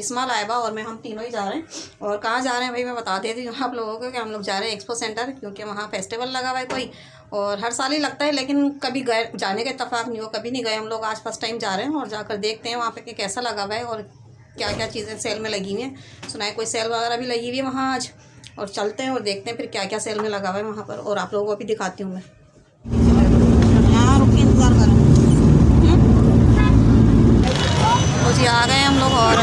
बिस्मा लाइबा और मैं हम तीनों ही जा रहे हैं। और कहाँ जा रहे हैं भाई मैं बता देती हूँ आप लोगों को कि हम लोग जा रहे हैं एक्सपो सेंटर, क्योंकि वहाँ फेस्टिवल लगा हुआ है कोई, और हर साल ही लगता है, लेकिन कभी गए जाने का इत्तेफाक नहीं हो, कभी नहीं गए हम लोग। आज फर्स्ट टाइम जा रहे हैं और जाकर देखते हैं वहाँ पे कि कैसा लगा हुआ है और क्या क्या चीज़ें सेल में लगी हुई हैं। सुना है कोई सेल वगैरह भी लगी हुई है वहाँ आज, और चलते हैं और देखते हैं फिर क्या क्या सेल में लगा हुआ है वहाँ पर, और आप लोगों को भी दिखाती हूँ मैं। यहाँ रुक के इंतज़ार करें। तो जी आ गए हम लोग और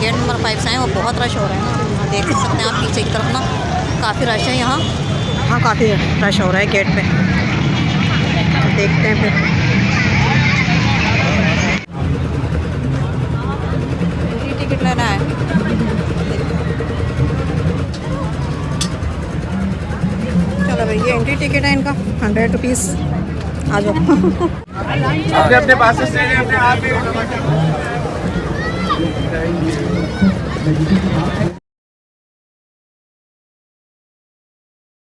गेट नंबर 5 से आए, और बहुत रश हो रहा है ना, देख सकते हैं आप पीछे की तरफ ना काफ़ी रश है यहाँ। हाँ काफ़ी रश हो रहा है गेट पे, तो देखते हैं फिर। टिकट लेना है, चलो भाई ये एंट्री टिकट है इनका 100 रुपीज़। आ जाओ अपने अपने पास से अपने आप भी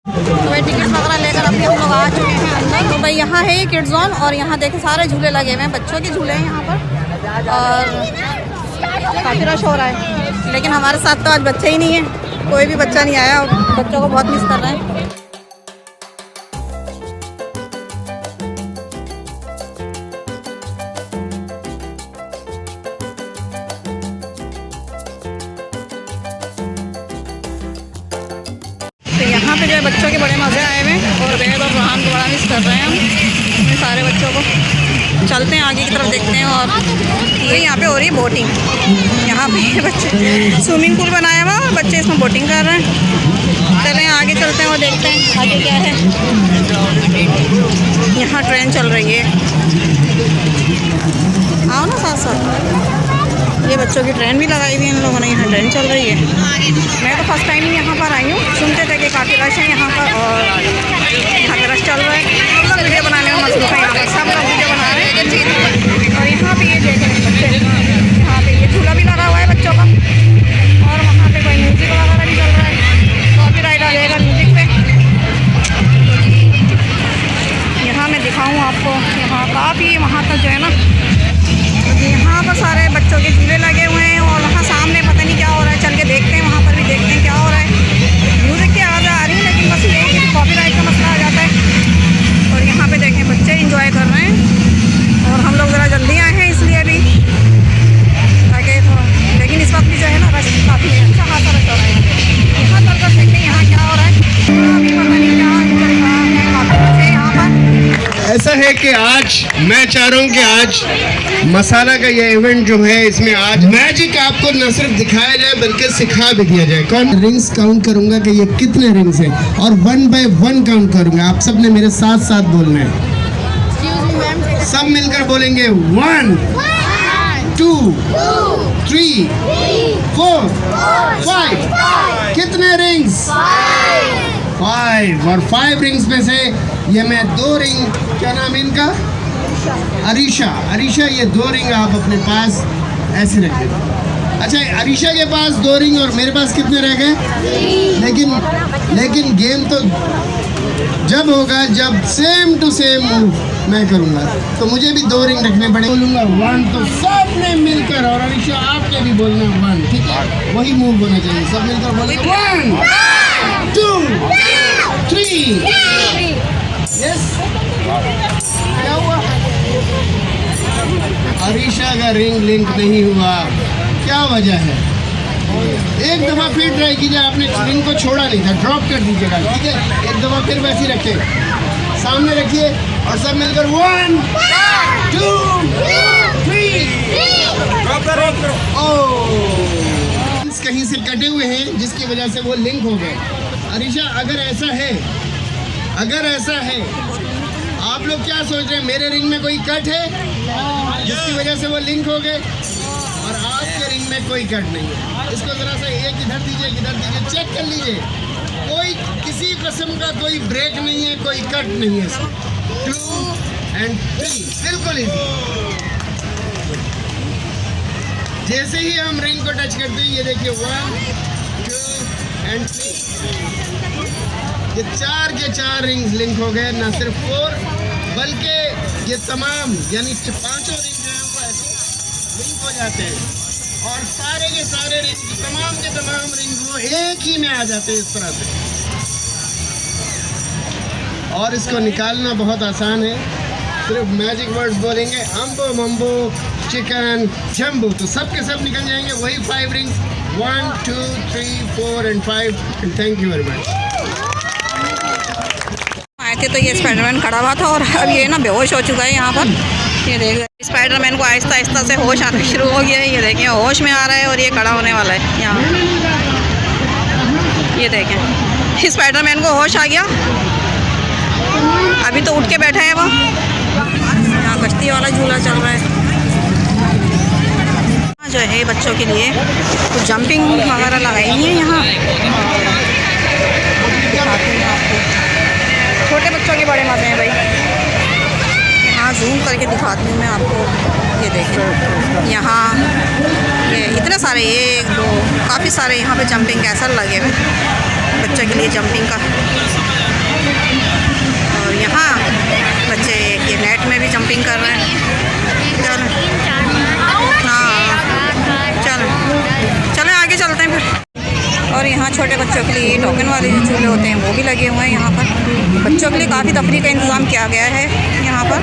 तो भाई टिकट वगैरह लेकर अभी हम लोग आ चुके हैं अंदर। तो भाई यहाँ है ये किड्स जोन, और यहाँ देखें सारे झूले लगे हुए हैं, बच्चों के झूले हैं यहाँ पर, और काफ़ी रश हो रहा है। लेकिन हमारे साथ तो आज बच्चे ही नहीं है, कोई भी बच्चा नहीं आया, और बच्चों को बहुत मिस कर रहे हैं। तो यहाँ पे जो है बच्चों के बड़े मज़े आए हुए हैं, और बेहद और रोहान को बड़ा मिस कर रहे हैं हम अपने सारे बच्चों को। चलते हैं आगे की तरफ देखते हैं। और ये यहाँ पे हो रही है बोटिंग, यहाँ पे बच्चे स्विमिंग पूल बनाया हुआ और बच्चे इसमें बोटिंग कर रहे हैं। चलें आगे चलते हैं और देखते हैं आगे क्या है। यहाँ ट्रेन चल रही है, आओ ना साथ साथ। ये बच्चों की ट्रेन भी लगाई हुई है इन लोगों ने, यहाँ ट्रेन चल रही है। मैं तो फर्स्ट टाइम ही यहाँ पर आई हूँ, सुनते थे कि काफ़ी रश है यहाँ पर, और यहाँ पर रश चल रहा है। हम लोग वीडियो बनाने में मसरूफ़ है, यहाँ पर सब लोग वीडियो बना रहे हैं। और यहाँ पे ये देख रहे हैं बच्चे, यहाँ पे ये झूला भी लगा हुआ है बच्चों का, और वहाँ पे कोई म्यूज़िक वगैरह भी चल रहा है, कॉपीराइट आ जाएगा म्यूज़िक पे। यहाँ मैं दिखाऊँ आपको, यहाँ काफ़ी वहाँ तक जो है ना, यहाँ पर सारे बच्चों के झूले लगे हुए हैं, और वहाँ सामने पता नहीं क्या हो रहा है, चल के देखते हैं, वहाँ पर भी देखते हैं क्या हो रहा है। म्यूज़िक की आवाज़ आ रही है, लेकिन बस ये कि कॉपीराइट का मसला आ जाता है। और यहाँ पे देखें बच्चे एंजॉय कर रहे हैं, और हम लोग ज़रा जल्दी आए हैं इसलिए भी, ताकि थोड़ा, लेकिन इस वक्त भी जो है ना रश काफ़ी है, अच्छा खासा रश हो रहा है। यहाँ चल कर देखते हैं यहाँ क्या हो रहा है, अभी पता नहीं क्या चल रहा है, काफ़ी रश है यहाँ पर। ऐसा है कि आज मैं चाह रहा हूँ कि आज मसाला का ये इवेंट जो है, इसमें आज मैजिक आपको न सिर्फ दिखाया जाए बल्कि सिखा भी दिया जाए। कौन रिंग्स काउंट करूंगा कि ये कितने रिंग्स हैं, और 1 बाय 1 काउंट करूंगा। आप सब ने मेरे साथ साथ बोलना है, सब मिलकर बोलेंगे 1 2 3 4 5। कितने रिंग्स? 5। और 5 रिंग्स में से ये मैं 2 रिंग, क्या नाम है इनका? अरीशा, ये 2 रिंग आप अपने पास ऐसे रखें। अच्छा अरीशा के पास 2 रिंग और मेरे पास कितने रह गए? लेकिन गेम तो जब होगा जब सेम टू सेम मूव मैं करूँगा, तो मुझे भी 2 रिंग रखने पड़े। बोलूँगा 1 तो सब ने मिलकर, और अरीशा आपने भी बोलना 1, ठीक है? वही मूव होना चाहिए, सब मिलकर बोलेंगे 1 2 3। यस, क्या हुआ? अरीशा का रिंग लिंक नहीं हुआ, क्या वजह है? एक दफ़ा फिर ट्राई कीजिए, आपने रिंग को छोड़ा नहीं था, ड्रॉप कर दीजिएगा, ठीक है? एक दफ़ा फिर वैसे रखे, सामने रखिए, और सब मिलकर 1 2 3 ड्रॉप करो। ओह, कहीं से कटे हुए हैं जिसकी वजह से वो लिंक हो गए। अरीशा अगर ऐसा है आप लोग क्या सोच रहे हैं, मेरे रिंग में कोई कट है जिसकी वजह से वो लिंक हो गए, और आपके रिंग में कोई कट नहीं है? इसको ज़रा सा एक इधर दीजिए, चेक कर लीजिए, कोई किसी किस्म का कोई ब्रेक नहीं है, कोई कट नहीं है। 2 and 3 बिल्कुल इजी। जैसे ही हम रिंग को टच करते हैं, ये देखिए 1 2 and 3, ये 4 के 4 रिंग्स लिंक हो गए, ना सिर्फ 4 बल्कि ये तमाम यानी 5 रिंग जो है वो ऐसे लिंक हो जाते हैं। और सारे के सारे रिंग, तमाम के तमाम रिंग वो एक ही में आ जाते हैं इस तरह से। और इसको निकालना बहुत आसान है, सिर्फ मैजिक वर्ड्स बोलेंगे अम्बो मम्बो चिकन जम्बो, तो सब के सब निकल जाएंगे। वही 5 rings, 1 2 3 4 and 5। And thank you very much. आए थे तो ये स्पाइडरमैन खड़ा हुआ था और अब ये ना बेहोश हो चुका है यहाँ पर। ये देखिए स्पाइडरमैन को आहिस्ता आहिस्ता से होश आना शुरू हो गया है। ये देखिए होश में आ रहा है और ये खड़ा होने वाला है यहाँ। ये देखें स्पाइडरमैन को होश आ गया, अभी तो उठ के बैठा है वो। यहाँ कश्ती वाला झूला चल रहा है जो है बच्चों के लिए, तो जंपिंग वगैरह लगाई है यहाँ। छोटे बच्चों के बड़े मज़े हैं भाई। यहाँ जूम करके दिखाती हूँ मैं आपको। ये देखें यहाँ ये इतने सारे, 1 2 काफ़ी सारे यहाँ पे जंपिंग कैसल लगे हुए बच्चों के लिए जंपिंग का। और यहाँ बच्चे ये नेट में भी जंपिंग कर रहे हैं। चलो हाँ चलो आगे चलते हैं फिर। और यहाँ छोटे बच्चों के लिए टोकन वाले जो झूले होते हैं वो भी लगे हुए हैं यहाँ पर। बच्चों के लिए काफ़ी तफरीह का इंतज़ाम किया गया है यहाँ पर।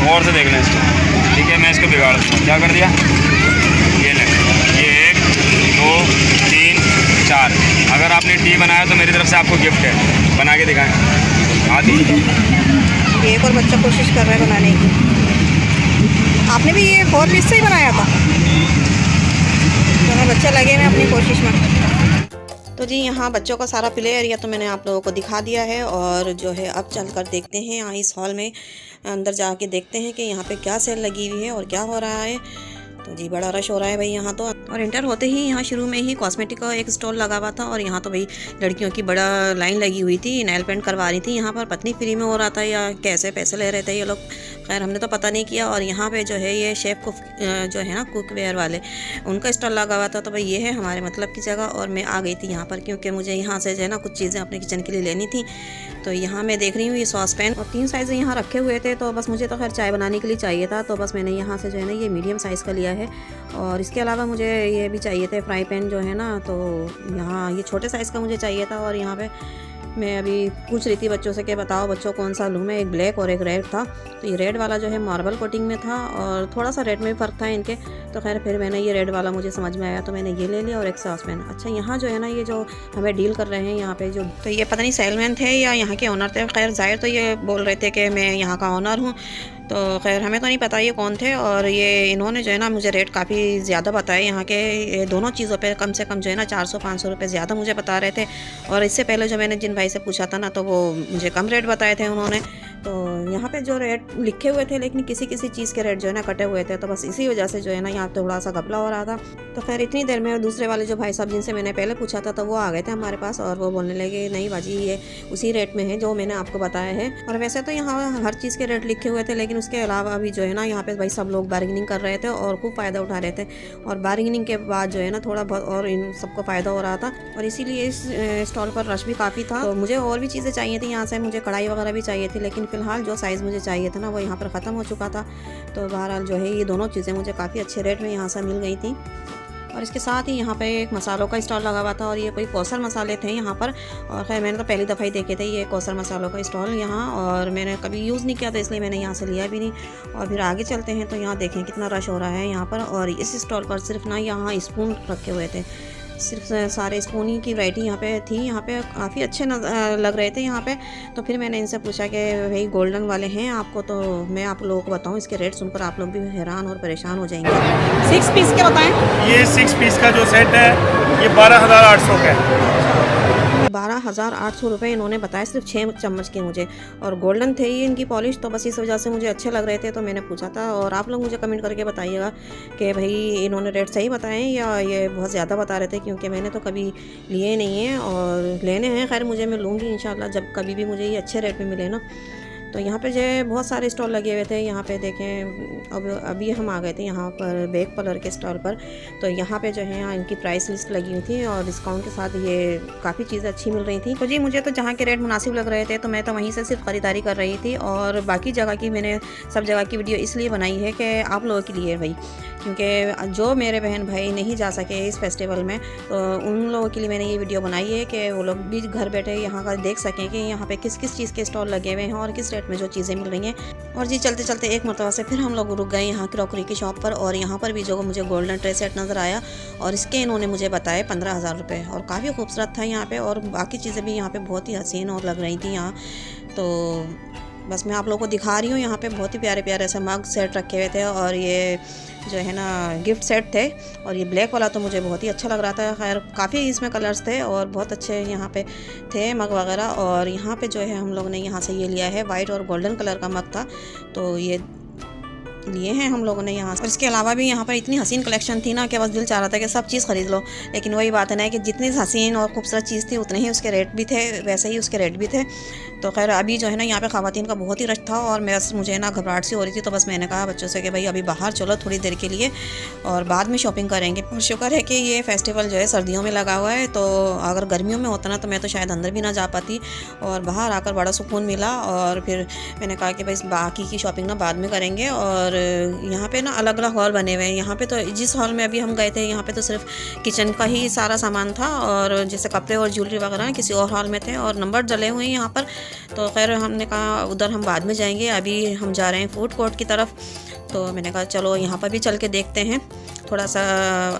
और से देख लें इसको, ठीक है। मैं इसको बिगाड़ दूँ, क्या कर दिया, ये ले, ये 1 2 3 4। अगर आपने टी बनाया तो मेरी तरफ से आपको गिफ्ट है, बना के दिखाएं। आदि एक और बच्चा कोशिश कर रहा है बनाने की। आपने भी ये 4 पीस से ही बनाया था? दोनों बच्चे लगे हुए अपनी कोशिश में। तो जी यहाँ बच्चों का सारा प्ले एरिया तो मैंने आप लोगों को दिखा दिया है। और जो है अब चलकर देखते हैं यहाँ इस हॉल में, अंदर जाके देखते हैं कि यहाँ पे क्या सेल लगी हुई है और क्या हो रहा है। तो जी बड़ा रश हो रहा है भाई यहाँ तो। और इंटर होते ही यहाँ शुरू में ही कॉस्मेटिक का एक स्टॉल लगा हुआ था और यहाँ तो भाई लड़कियों की बड़ा लाइन लगी हुई थी, नेल पेंट करवा रही थी यहाँ पर। पत्नी फ्री में हो रहा था या कैसे पैसे ले रहे थे ये लोग, खैर हमने तो पता नहीं किया। और यहाँ पे जो है ये शेफ़ कुक जो है ना कुक वेयर वाले, उनका स्टॉल लगा हुआ था। तो भाई ये है हमारे मतलब की जगह। और मैं आ गई थी यहाँ पर क्योंकि मुझे यहाँ से जो है ना कुछ चीज़ें अपने किचन के लिए लेनी थी। तो यहाँ मैं देख रही हूँ ये सॉस पैन और 3 साइज़ यहाँ रखे हुए थे। तो बस मुझे तो खैर चाय बनाने के लिए चाहिए था, तो बस मैंने यहाँ से जो है ना ये मीडियम साइज़ का लिया है। और इसके अलावा मुझे ये भी चाहिए थे फ्राई पैन जो है ना, तो यहाँ ये छोटे साइज़ का मुझे चाहिए था। और यहाँ पे मैं अभी पूछ रही थी बच्चों से कि बताओ बच्चों कौन सा लूँ मैं, एक ब्लैक और एक रेड था। तो ये रेड वाला जो है मार्बल कोटिंग में था और थोड़ा सा रेड में भी फ़र्क था इनके। तो खैर फिर मैंने ये रेड वाला मुझे समझ में आया तो मैंने ये ले लिया। और एक सॉस पैन। अच्छा यहाँ जो है ना ये जो हमें डील कर रहे हैं यहाँ पे जो, तो ये पता नहीं सेलमैन थे या यहाँ के ओनर थे। खैर ज़ाहिर तो ये बोल रहे थे कि मैं यहाँ का ओनर हूँ, तो खैर हमें तो नहीं पता ये कौन थे। और ये इन्होंने जो है ना मुझे रेट काफ़ी ज़्यादा बताए यहाँ के। ये दोनों चीज़ों पे कम से कम जो है ना 400-500 रुपये ज़्यादा मुझे बता रहे थे। और इससे पहले जो मैंने जिन भाई से पूछा था ना तो वो मुझे कम रेट बताए थे उन्होंने। तो यहाँ पे जो रेट लिखे हुए थे लेकिन किसी किसी चीज़ के रेट जो है ना कटे हुए थे, तो बस इसी वजह से जो है ना यहाँ थोड़ा सा घपला हो रहा था। तो खैर इतनी देर में दूसरे वाले जो भाई साहब जिनसे मैंने पहले पूछा था तो वो आ गए थे हमारे पास और वो बोलने लगे नहीं बाजी ये उसी रेट में है जो मैंने आपको बताया है। और वैसे तो यहाँ हर चीज़ के रेट लिखे हुए थे लेकिन उसके अलावा अभी जो है ना यहाँ पे भाई सब लोग बार्गेनिंग कर रहे थे और खूब फ़ायदा उठा रहे थे। और बार्गेनिंग के बाद जो है ना थोड़ा बहुत और इन सबको फ़ायदा हो रहा था और इसीलिए इस स्टॉल पर रश भी काफ़ी था। तो मुझे और भी चीज़ें चाहिए थी यहाँ से, मुझे कढ़ाई वगैरह भी चाहिए थी लेकिन फ़िलहाल जो साइज़ मुझे चाहिए था ना वो यहाँ पर ख़त्म हो चुका था। तो बहरहाल जो है ये दोनों चीज़ें मुझे काफ़ी अच्छे रेट में यहाँ से मिल गई थी। और इसके साथ ही यहाँ पे एक मसालों का स्टॉल लगा हुआ था और ये कोई कौसर मसाले थे यहाँ पर। और खैर मैंने तो पहली दफ़ा ही देखे थे ये कौसर मसालों का स्टॉल यहाँ, और मैंने कभी यूज़ नहीं किया था इसलिए मैंने यहाँ से लिया भी नहीं। और फिर आगे चलते हैं तो यहाँ देखें कितना रश हो रहा है यहाँ पर। और इस स्टॉल पर सिर्फ ना यहाँ स्पून रखे हुए थे, सिर्फ सारे स्पून ही की वैरायटी यहाँ पे थी। यहाँ पे काफ़ी अच्छे लग रहे थे यहाँ पे। तो फिर मैंने इनसे पूछा कि भाई गोल्डन वाले हैं आपको, तो मैं आप लोगों को बताऊँ इसके रेट सुनकर आप लोग भी हैरान और परेशान हो जाएंगे। 6 पीस के बताएं। ये 6 पीस का जो सेट है ये 12,800 का है। 12,800 रुपये इन्होंने बताया सिर्फ 6 चम्मच के मुझे। और गोल्डन थे ये इनकी पॉलिश, तो बस इस वजह से मुझे अच्छे लग रहे थे तो मैंने पूछा था। और आप लोग मुझे कमेंट करके बताइएगा कि भाई इन्होंने रेट सही बताए या ये बहुत ज़्यादा बता रहे थे, क्योंकि मैंने तो कभी लिए नहीं हैं और लेने हैं। खैर मुझे मैं लूँगी इंशाल्लाह जब कभी भी मुझे ये अच्छे रेट में मिले ना। तो यहाँ पे जो है बहुत सारे स्टॉल लगे हुए थे। यहाँ पे देखें अभी हम आ गए थे यहाँ पर बैग पार्लर के स्टॉल पर। तो यहाँ पे जो है यहाँ इनकी प्राइस लिस्ट लगी हुई थी और डिस्काउंट के साथ ये काफ़ी चीज़ें अच्छी मिल रही थी। तो जी मुझे तो जहाँ के रेट मुनासिब लग रहे थे तो मैं तो वहीं से सिर्फ ख़रीदारी कर रही थी। और बाकी जगह की मैंने सब जगह की वीडियो इसलिए बनाई है कि आप लोगों के लिए भाई, क्योंकि जो मेरे बहन भाई नहीं जा सके इस फेस्टिवल में तो उन लोगों के लिए मैंने ये वीडियो बनाई है कि वो लोग भी घर बैठे यहाँ का देख सकें कि यहाँ पे किस किस चीज़ के स्टॉल लगे हुए हैं और किस रेट में जो चीज़ें मिल रही हैं। और जी चलते चलते एक मरतबा से फिर हम लोग रुक गए यहाँ क्रॉकरी की शॉप पर। और यहाँ पर भी जो मुझे गोल्डन ट्रे सेट नज़र आया और इसके इन्होंने मुझे बताए 15,000 रुपये और काफ़ी खूबसूरत था यहाँ पर। और बाकी चीज़ें भी यहाँ पर बहुत ही हसीन और लग रही थी यहाँ। तो बस मैं आप लोगों को दिखा रही हूँ। यहाँ पे बहुत ही प्यारे प्यारे ऐसे मग सेट रखे हुए थे और ये जो है ना गिफ्ट सेट थे। और ये ब्लैक वाला तो मुझे बहुत ही अच्छा लग रहा था। खैर काफ़ी इसमें कलर्स थे और बहुत अच्छे यहाँ पे थे मग वगैरह। और यहाँ पे जो है हम लोग ने यहाँ से ये लिया है वाइट और गोल्डन कलर का मग था तो ये लिए हैं हम लोगों ने यहाँ। और इसके अलावा भी यहाँ पर इतनी हसीन कलेक्शन थी ना कि बस दिल चाह रहा था कि सब चीज़ ख़रीद लो। लेकिन वही बात है ना कि जितनी हसीन और खूबसूरत चीज़ थी उतने ही उसके रेट भी थे, वैसे ही उसके रेट भी थे। तो खैर अभी जो है ना यहाँ पे ख़वातीन का बहुत ही रश था और मुझे ना घबराहट सी हो रही थी। तो बस मैंने कहा बच्चों से कि भाई अभी बाहर चलो थोड़ी देर के लिए और बाद में शॉपिंग करेंगे। और शुक्र है कि ये फेस्टिवल जो है सर्दियों में लगा हुआ है। तो अगर गर्मियों में होता ना तो मैं तो शायद अंदर भी ना जा पाती। और बाहर आकर बड़ा सुकून मिला। और फिर मैंने कहा कि भाई बाकी की शॉपिंग ना बाद में करेंगे। और यहाँ पे ना अलग अलग हॉल बने हुए हैं। यहाँ पे तो जिस हॉल में अभी हम गए थे यहाँ पे तो सिर्फ किचन का ही सारा सामान था और जैसे कपड़े और ज्वेलरी वगैरह किसी और हॉल में थे और नंबर डले हुए हैं यहाँ पर। तो खैर हमने कहा उधर हम बाद में जाएंगे, अभी हम जा रहे हैं फूड कोर्ट की तरफ। तो मैंने कहा चलो यहाँ पर भी चल के देखते हैं थोड़ा सा।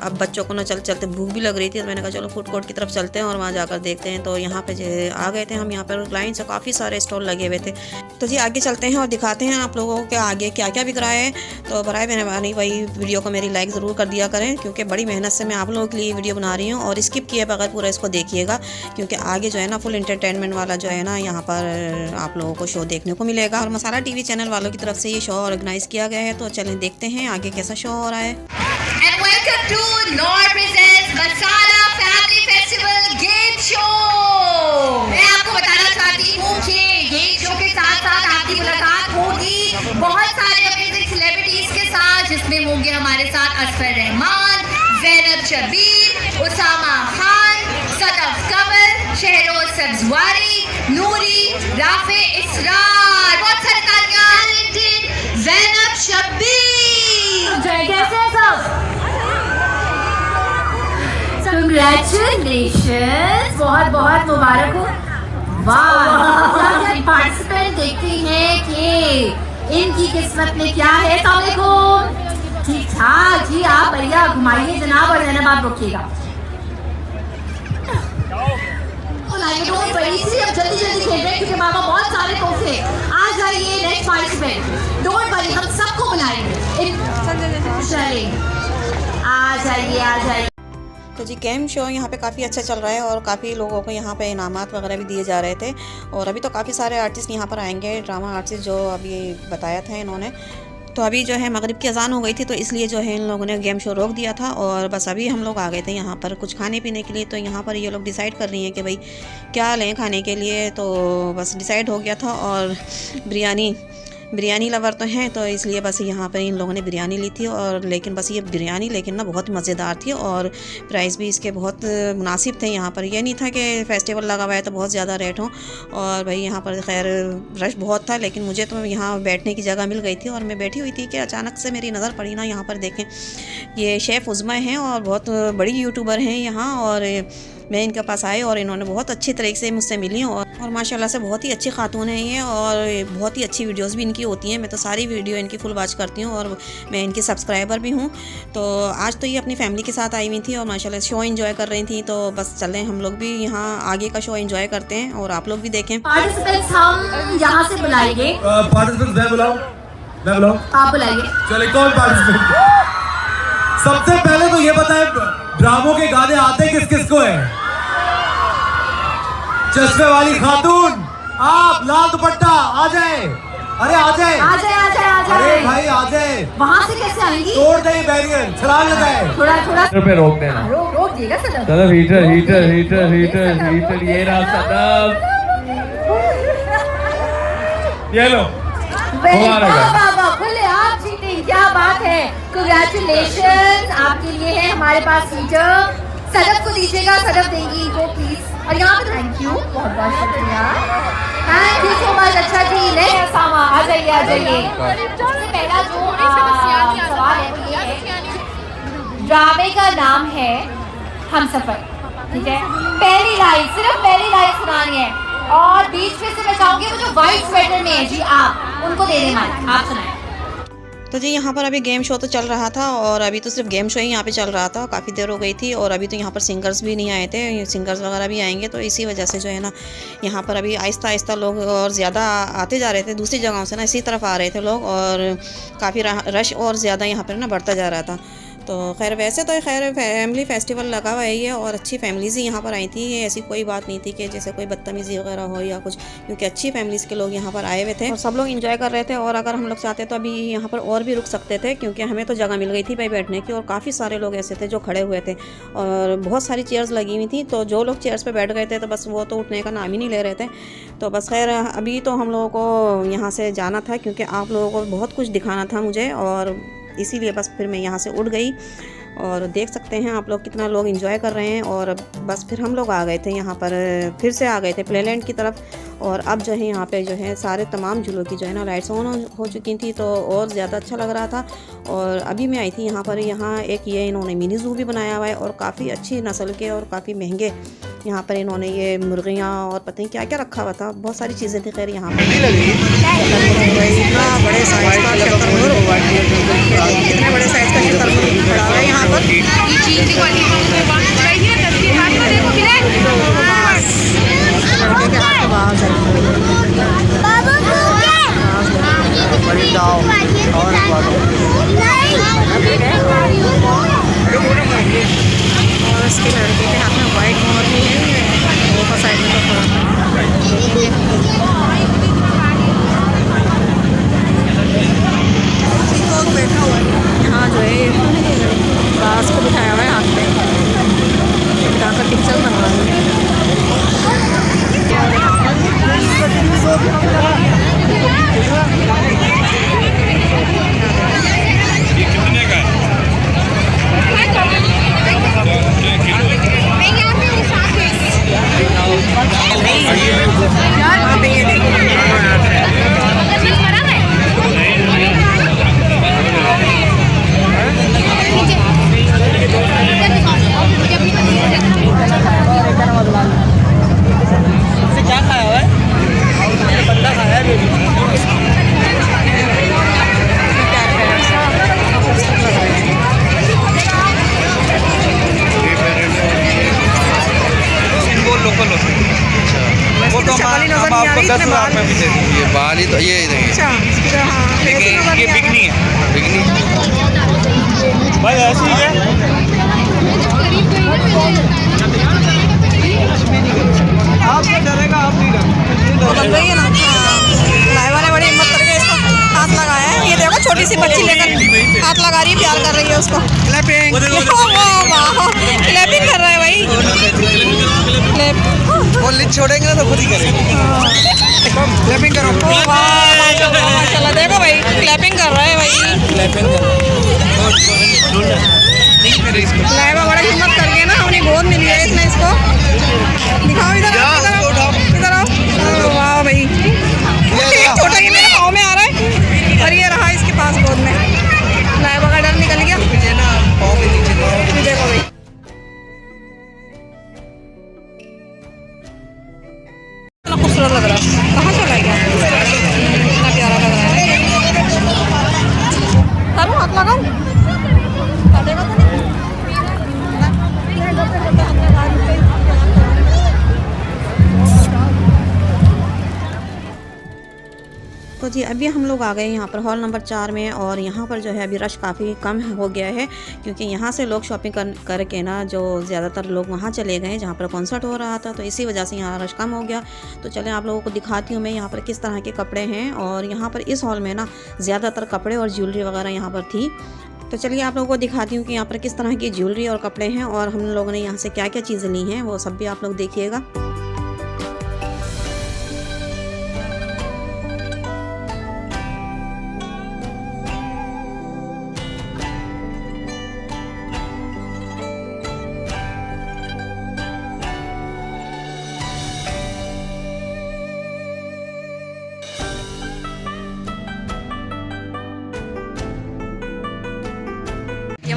अब बच्चों को ना चलते भूख भी लग रही थी तो मैंने कहा चलो फूड कोर्ट की तरफ चलते हैं और वहाँ जाकर देखते हैं। तो यहाँ पे आ गए थे हम। यहाँ पर लाइन से काफ़ी सारे स्टॉल लगे हुए थे। तो जी आगे चलते हैं और दिखाते हैं आप लोगों को आगे क्या क्या बिक रहा है। तो बराए मेहरबानी वही वीडियो को मेरी लाइक ज़रूर कर दिया करें क्योंकि बड़ी मेहनत से मैं आप लोगों के लिए वीडियो बना रही हूँ। और स्किप किए बगैर पूरा इसको देखिएगा क्योंकि आगे जो है ना फुल एंटरटेनमेंट वाला जो है ना यहाँ पर आप लोगों को शो देखने को मिलेगा। और मसाला टीवी चैनल वालों की तरफ से ये शो ऑर्गेनाइज किया गया है। तो चलें देखते हैं आगे कैसा शो हो रहा है। And welcome to Nor presents Masala Family Festival Game Show। मैं आपको बताना चाहती हूँ कि गेम शो के साथ साथ आपकी मुलाकात होगी बहुत सारे अमेजिंग सेलिब्रिटीज के साथ, जिसमें होंगे हमारे साथ असफर रहमान, ज़ैनब शबीर, उसामा खान, सदफ कमर, शहरोज सब्जवारी, नूरी, राफे इसरार। बहुत सारे तालियां ज़ैनब शबीर। कैसे सब? Congratulations, बहुत बहुत मुबारक हो। वाह, पार्टिसिपेंट देखते हैं कि इनकी किस्मत में क्या है। ठीक ठाक जी, आप बढ़िया घुमाइए जनाब और जनाब आप रुकिएगा। डोंट वरी, इसलिए अब जल्दी जल्दी खेल रहे हैं क्योंकि मामा बहुत सारे तोहफे। आ जाइए नेक्स्ट पार्टिसिपेंट, डोंट वरी हम सबको बुलाएंगे। चलिए आ जाइए। तो जी गेम शो यहाँ पे काफ़ी अच्छा चल रहा है और काफ़ी लोगों को यहाँ पे इनामात वगैरह भी दिए जा रहे थे। और अभी तो काफ़ी सारे आर्टिस्ट यहाँ पर आएंगे, ड्रामा आर्टिस्ट जो अभी बताया था इन्होंने। तो अभी जो है मगरिब की अजान हो गई थी तो इसलिए जो है इन लोगों ने गेम शो रोक दिया था। और बस अभी हम लोग आ गए थे यहाँ पर कुछ खाने पीने के लिए। तो यहाँ पर ये लोग डिसाइड कर रही हैं कि भाई क्या लें खाने के लिए। तो बस डिसाइड हो गया था। और बिरयानी लवर तो हैं तो इसलिए बस यहाँ पर इन लोगों ने बिरयानी ली थी। और लेकिन बस ये बिरयानी लेकिन ना बहुत मज़ेदार थी और प्राइस भी इसके बहुत मुनासिब थे। यहाँ पर ये नहीं था कि फेस्टिवल लगा हुआ है तो बहुत ज़्यादा रेट हो। और भाई यहाँ पर खैर रश बहुत था लेकिन मुझे तो यहाँ बैठने की जगह मिल गई थी और मैं बैठी हुई थी कि अचानक से मेरी नज़र पड़ी ना यहाँ पर देखें ये शेफ़ उज़्मा हैं और बहुत बड़ी यूट्यूबर हैं यहाँ। और मैं इनके पास आई और इन्होंने बहुत अच्छी तरीके से मुझसे मिली और माशाल्लाह से बहुत ही अच्छी खातून है ये और बहुत ही अच्छी वीडियोस भी इनकी होती हैं। मैं तो सारी वीडियो इनकी फुल वॉच करती हूँ और मैं इनकी सब्सक्राइबर भी हूँ। तो आज तो ये अपनी फैमिली के साथ आई हुई थी और माशाल्लाह शो एंजॉय कर रही थी। तो बस चलें हम लोग भी यहाँ आगे का शो एंजॉय करते हैं और आप लोग भी देखें। पार्टिसिपेंट्स हम यहाँ से बुलाएंगे। पार्टिसिपेंट्स मैं बुलाऊं आप बुलाइए। चलिए कौन पार्टिसिपेंट? सबसे पहले तो ये बताएं ड्रामों के गाने आते किस किस को है? चश्मे वाली खातून, आप लाल दुपट्टा आ जाए। अरे आ जाए। अरे भाई आ जाए। वहाँ से कैसे आएंगी? तोड़ दें बैरियर, छलांग लगाए। थोड़ा पे रोक देना। रोक दिएगा सदफ। सदफ हीटर ये रहा सदफ। ये लो बोले आप जीते, क्या बात है। कांग्रेचुलेशन आपके लिए है हमारे पास टीचर। सदफ को दीजिएगा, सदफ देगी वो प्लीज। और यहाँ पे थैंक यू, बहुत बहुत शुक्रिया, थैंक यू सो मच। अच्छा जी नेक्स्ट सामा आ जाइए, आ जाइए। सबसे पहला जो सवाल है वो ये है, ड्रामे का नाम है हमसफर, ठीक है। पहली लाइन, सिर्फ पहली लाइन सुनानी है और बीच में से मैं चाहूंगी वो जो व्हाइट स्वेटर में है जी, आप उनको दे दें माइक, आप सुनाएं। तो जी यहाँ पर अभी गेम शो तो चल रहा था और अभी तो सिर्फ गेम शो ही यहाँ पे चल रहा था, काफ़ी देर हो गई थी। और अभी तो यहाँ पर सिंगर्स भी नहीं आए थे, सिंगर्स वगैरह भी आएंगे, तो इसी वजह से जो है ना यहाँ पर अभी आहिस्ता आहिस्ता लोग और ज़्यादा आते जा रहे थे दूसरी जगहों से ना, इसी तरफ आ रहे थे लोग और काफ़ी रश और ज़्यादा यहाँ पर ना बढ़ता जा रहा था। तो खैर वैसे तो खैर फैमिली फेस्टिवल लगा हुआ है ये, और अच्छी फैमिलीज़ ही यहाँ पर आई थी। ये ऐसी कोई बात नहीं थी कि जैसे कोई बदतमीज़ी वगैरह हो या कुछ, क्योंकि अच्छी फैमिलीज़ के लोग यहाँ पर आए हुए थे और सब लोग एंजॉय कर रहे थे। और अगर हम लोग चाहते तो अभी यहाँ पर और भी रुक सकते थे, क्योंकि हमें तो जगह मिल गई थी भाई बैठने की, और काफ़ी सारे लोग ऐसे थे जो खड़े हुए थे और बहुत सारी चेयर्स लगी हुई थी। तो जो लोग चेयर्स पर बैठ गए थे तो बस वो तो उठने का नाम ही नहीं ले रहे थे। तो बस खैर अभी तो हम लोगों को यहाँ से जाना था, क्योंकि आप लोगों को बहुत कुछ दिखाना था मुझे, और इसीलिए बस फिर मैं यहाँ से उठ गई। और देख सकते हैं आप लोग कितना लोग एंजॉय कर रहे हैं। और बस फिर हम लोग आ गए थे यहाँ पर, फिर से आ गए थे प्लेलैंड की तरफ। और अब जो है यहाँ पे जो है सारे तमाम झूलों की जो है ना लाइट्स ऑन हो चुकी थी, तो और ज़्यादा अच्छा लग रहा था। और अभी मैं आई थी यहाँ पर, यहाँ एक ये इन्होंने मिनी ज़ू भी बनाया हुआ है और काफ़ी अच्छी नस्ल के और काफ़ी महंगे यहाँ पर इन्होंने ये मुर्गियाँ और पता नहीं क्या क्या रखा हुआ था, बहुत सारी चीज़ें थी। खैर यहाँ पर इतना बड़े साइज़ का शुतुरमुर्ग, इतने बड़े साइज़ का शुतुरमुर्ग पड़ा हुआ है यहाँ पर। बड़ी दाव और इसके लड़के के हाथ में वाइट मोर भी है, वो साइड में तो बैठा हुआ है यहाँ जो है बास को बिठाया हुआ है हाथ में, बिठाकर पिक्चर बनवा रही है। क्या खाया हुआ है? मैंने बंदा खाया है। लोकल होते हैं वो तो हम आपको 10,000 में भी दे देंगे। ये बाल ही तो ये अच्छा, ये बिकनी है, बिकनी भाई ऐसी ही है। आपसे डरेगा, आप नहीं डरेगा। बन रही है ना, लाइवा ने बड़ी हिम्मत करके इसको हाथ लगाया है। ये देखो छोटी सी बच्ची लेकर हाथ लगा रही है, प्यार कर रही है उसको। क्लैपिंग क्लैपिंग कर रहा है भाई, वो लिट छोड़ेंगे ना तो खुद ही करेंगे। क्लैपिंग करो। माशाल्लाह देखो भाई क्लैपिंग कर रहा है भाई। लाइवा बड़ा हिम्मत करके ना अपनी गोद में लिया इसने इसको। दिखाओ इधर आओ। वाह भाई, छोटा ये मेरे पाँव में आ रहा है और ये रहा इसके पास गोद में। लाइवा का डर निकल गया। देखो भाई इतना खूबसूरत लग रहा है, कहाँ चला गया, इतना प्यारा लग रहा है। करूँ हाथ लगाऊँ, काटेगा तो नहीं? तो जी अभी हम लोग आ गए यहाँ पर हॉल नंबर 4 में, और यहाँ पर जो है अभी रश काफ़ी कम हो गया है, क्योंकि यहाँ से लोग शॉपिंग करके ना जो ज़्यादातर लोग वहाँ चले गए जहाँ पर कॉन्सर्ट हो रहा था, तो इसी वजह से यहाँ रश कम हो गया। तो चलें आप लोगों को दिखाती हूँ मैं यहाँ पर किस तरह के कपड़े हैं। और यहाँ पर इस हॉल में ना ज़्यादातर कपड़े और ज्वेलरी वगैरह यहाँ पर थी। तो चलिए आप लोगों को दिखाती हूँ कि यहाँ पर किस तरह की ज्वेलरी और कपड़े हैं, और हम लोगों ने यहाँ से क्या क्या चीज़ें ली हैं वो सब भी आप लोग देखिएगा।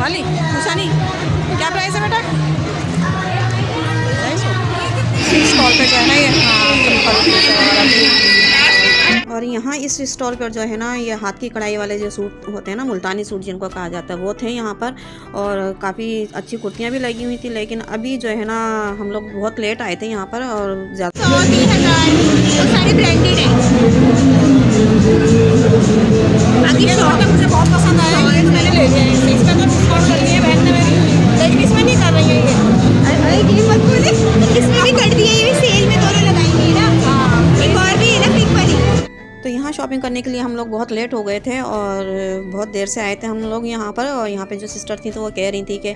वाली पूछा नहीं क्या प्राइस है बेटा? स्टॉल पे जो है ना ये और यहाँ इस स्टॉल पर जो है ना ये हाथ की कढ़ाई वाले जो सूट होते हैं ना, मुल्तानी सूट जिनको कहा जाता है, वो थे यहाँ पर। और काफ़ी अच्छी कुर्तियाँ भी लगी हुई थी, लेकिन अभी जो है ना हम लोग बहुत लेट आए थे यहाँ पर और ज़्यादा सारी ब्रांडेड है। बाकी शॉप मुझे बहुत पसंद आया, ये तो मैंने ले लिया है। इसमें तो डिस्काउंट कर रही है बहन ने मेरी, लेकिन इसमें नहीं कर रही है ये। अरे ये मत बोले, इसमें भी कर दिया, ये भी सेल में दोनों लगाएंगे ना। हाँ, एक और भी है ना पिंक वाली। तो यहाँ शॉपिंग करने के लिए हम लोग बहुत लेट हो गए थे और बहुत देर से आए थे हम लोग यहाँ पर। और यहाँ पे जो सिस्टर थी तो वो कह रही थी कि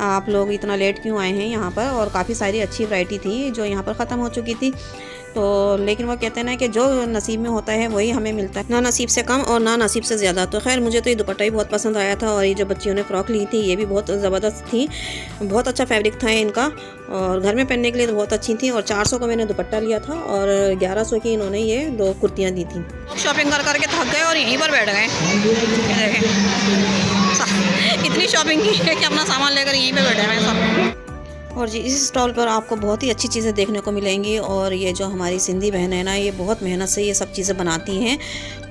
आप लोग इतना लेट क्यों आए हैं यहाँ पर, और काफ़ी सारी अच्छी वैरायटी थी जो यहाँ पर ख़त्म हो चुकी थी। तो लेकिन वो कहते हैं ना कि जो नसीब में होता है वही हमें मिलता है, ना नसीब से कम और ना नसीब से ज़्यादा। तो खैर मुझे तो ये दुपट्टा ही बहुत पसंद आया था, और ये जो बच्चियों ने फ़्रॉक ली थी ये भी बहुत ज़बरदस्त थी, बहुत अच्छा फैब्रिक था इनका, और घर में पहनने के लिए तो बहुत अच्छी थी। और 400 का मैंने दुपट्टा लिया था और 1100 की इन्होंने ये 2 कुर्तियाँ दी थी। शॉपिंग कर करके थक गए और यहीं पर बैठ गए। इतनी शॉपिंग की है कि अपना सामान लेकर यहीं पर बैठे हैं सब। और जी इस स्टॉल पर आपको बहुत ही अच्छी चीज़ें देखने को मिलेंगी। और ये जो हमारी सिंधी बहन है ना, ये बहुत मेहनत से ये सब चीज़ें बनाती हैं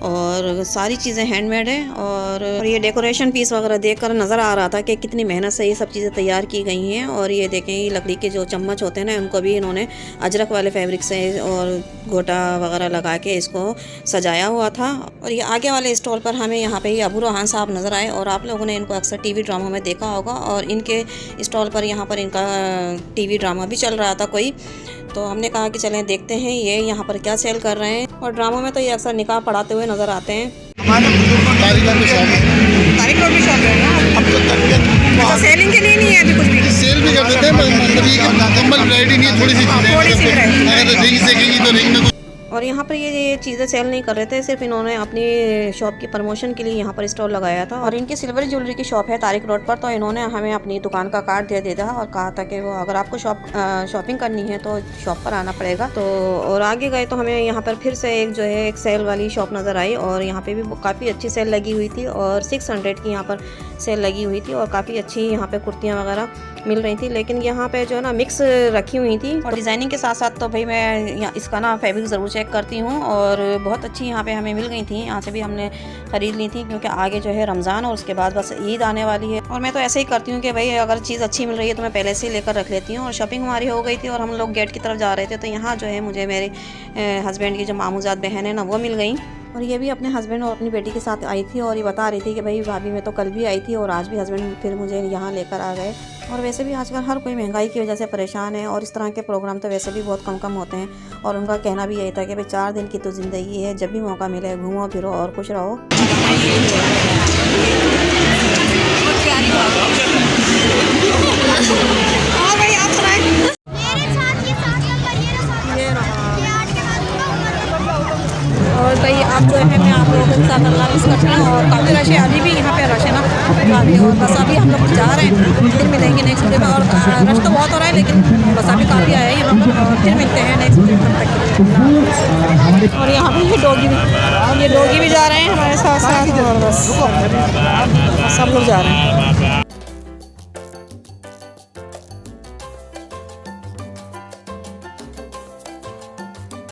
और सारी चीज़ें हैंडमेड है। और ये डेकोरेशन पीस वगैरह देखकर नज़र आ रहा था कि कितनी मेहनत से ये सब चीज़ें तैयार की गई हैं। और ये देखें, ये लकड़ी के जो चम्मच होते हैं ना, उनको भी इन्होंने अजरक वाले फैब्रिक से और गोटा वगैरह लगा के इसको सजाया हुआ था। और ये आगे वाले स्टॉल पर हमें यहाँ पे ही अबू रोहान साहब नज़र आए, और आप लोगों ने इनको अक्सर टीवी ड्रामा में देखा होगा। और इनके स्टॉल पर यहाँ पर इनका टीवी ड्रामा भी चल रहा था कोई, तो हमने कहा कि चलें देखते हैं ये यहाँ पर क्या सेल कर रहे हैं। और ड्रामा में तो ये अक्सर निकाह पढ़ाते हुए नज़र आते हैं। तारिक रोड में शॉप है ना, हम तो सेलिंग के लिए नहीं है अभी कुछ भी, सेल भी कर देते हैं, मुकम्मल वैरायटी नहीं है, थोड़ी सी चीज़ें। अगर तो रिंग देखेंगी तो रिंग में और यहाँ पर ये चीज़ें सेल नहीं कर रहे थे, सिर्फ इन्होंने अपनी शॉप की प्रमोशन के लिए यहाँ पर स्टॉल लगाया था। और इनकी सिल्वर ज्वेलरी की शॉप है तारिक रोड पर, तो इन्होंने हमें अपनी दुकान का कार्ड दे दिया था और कहा था कि वो अगर आपको शॉपिंग करनी है तो शॉप पर आना पड़ेगा। तो और आगे गए तो हमें यहाँ पर फिर से एक जो है एक सेल वाली शॉप नज़र आई, और यहाँ पर भी काफ़ी अच्छी सेल लगी हुई थी और 600 की यहाँ पर सेल लगी हुई थी। और काफ़ी अच्छी यहाँ पे कुर्तियाँ वगैरह मिल रही थी, लेकिन यहाँ पे जो है ना मिक्स रखी हुई थी। और डिज़ाइनिंग के साथ साथ तो भाई मैं इसका ना फैब्रिक ज़रूर चेक करती हूँ, और बहुत अच्छी यहाँ पे हमें मिल गई थी। यहाँ से भी हमने ख़रीद ली थी, क्योंकि आगे जो है रमज़ान और उसके बाद बस ईद आने वाली है। और मैं तो ऐसे ही करती हूँ कि भाई अगर चीज़ अच्छी मिल रही है तो मैं पहले से ही लेकर रख लेती हूँ। और शॉपिंग हमारी हो गई थी और हम लोग गेट की तरफ जा रहे थे, तो यहाँ जो है मुझे मेरे हस्बैंड की जो मामूजात बहन है ना वो मिल गई। और ये भी अपने हस्बैंड और अपनी बेटी के साथ आई थी, और ये बता रही थी कि भाई भाभी मैं तो कल भी आई थी और आज भी हस्बैंड फिर मुझे यहाँ लेकर आ गए। और वैसे भी आजकल हर कोई महंगाई की वजह से परेशान है, और इस तरह के प्रोग्राम तो वैसे भी बहुत कम होते हैं। और उनका कहना भी यही था कि भाई 4 दिन की तो ज़िंदगी है, जब भी मौका मिले घूमो फिरो और खुश रहो। हाँ भाई आप सुनाएं। और भाई आप जो है मैं आप लोगों के साथ अल्लाह मिस करती हूँ, और काफ़ी रश है, अभी भी यहाँ पे रश है ना काफ़ी। और बस अभी हम लोग जा रहे हैं, फिर मिलेंगे नेक्स्ट वीडियो में। और रश तो बहुत हो रहा है, लेकिन बस अभी काफ़ी आया है यहाँ पर, और फिर मिलते हैं नेक्स्ट वीडियो तक। और यहाँ पे ये डॉगी भी जा रहे हैं हमारे साथ साथ, और बस सब लोग जा रहे हैं।